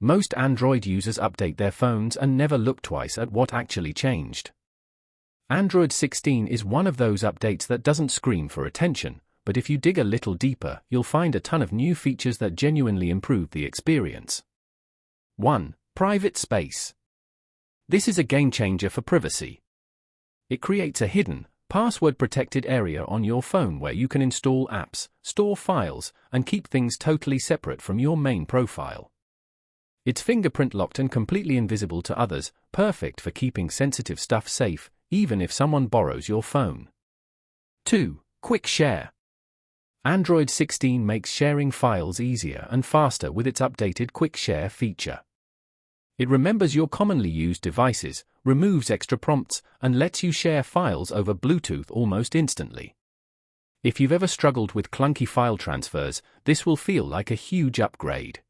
Most Android users update their phones and never look twice at what actually changed. Android 16 is one of those updates that doesn't scream for attention, but if you dig a little deeper, you'll find a ton of new features that genuinely improve the experience. 1. Private space. This is a game changer for privacy. It creates a hidden, password-protected area on your phone where you can install apps, store files, and keep things totally separate from your main profile. It's fingerprint-locked and completely invisible to others, perfect for keeping sensitive stuff safe, even if someone borrows your phone. 2. Quick share. Android 16 makes sharing files easier and faster with its updated Quick Share feature. It remembers your commonly used devices, removes extra prompts, and lets you share files over Bluetooth almost instantly. If you've ever struggled with clunky file transfers, this will feel like a huge upgrade.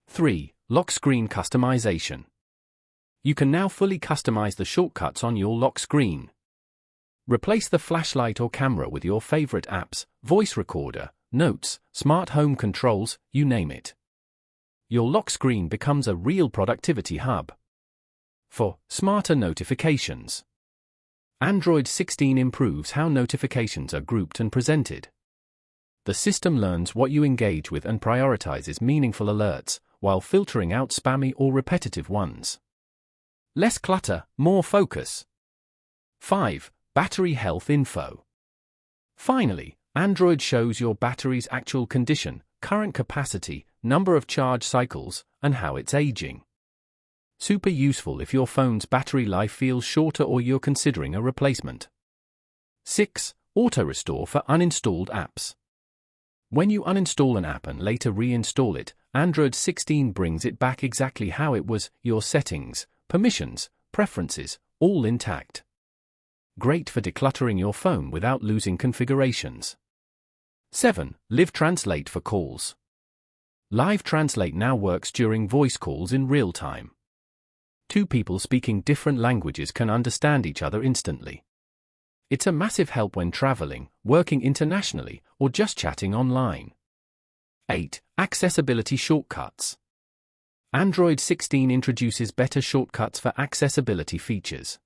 3. Lock screen customization. You can now fully customize the shortcuts on your lock screen. Replace the flashlight or camera with your favorite apps, voice recorder, notes, smart home controls, you name it. Your lock screen becomes a real productivity hub. 4. Smarter notifications. Android 16 improves how notifications are grouped and presented. The system learns what you engage with and prioritizes meaningful alerts, while filtering out spammy or repetitive ones. Less clutter, more focus. 5. Battery health info. Finally, Android shows your battery's actual condition, current capacity, number of charge cycles, and how it's aging. Super useful if your phone's battery life feels shorter or you're considering a replacement. 6. Auto restore for uninstalled apps. When you uninstall an app and later reinstall it, Android 16 brings it back exactly how it was, your settings, permissions, preferences, all intact. Great for decluttering your phone without losing configurations. 7. Live Translate for calls. Live Translate now works during voice calls in real time. Two people speaking different languages can understand each other instantly. It's a massive help when traveling, working internationally, or just chatting online. 8. Accessibility shortcuts. Android 16 introduces better shortcuts for accessibility features.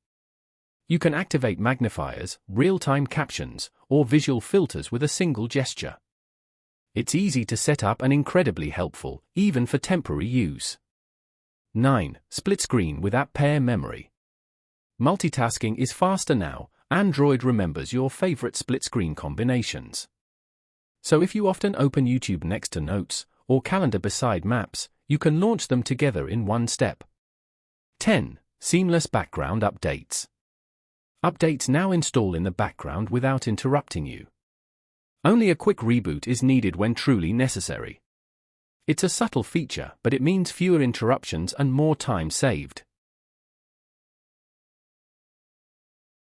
You can activate magnifiers, real-time captions, or visual filters with a single gesture. It's easy to set up and incredibly helpful, even for temporary use. 9. Split screen with app pair memory. Multitasking is faster now. Android remembers your favorite split screen combinations. So if you often open YouTube next to Notes, or Calendar beside Maps, you can launch them together in one step. 10. Seamless background updates. Updates now install in the background without interrupting you. Only a quick reboot is needed when truly necessary. It's a subtle feature, but it means fewer interruptions and more time saved.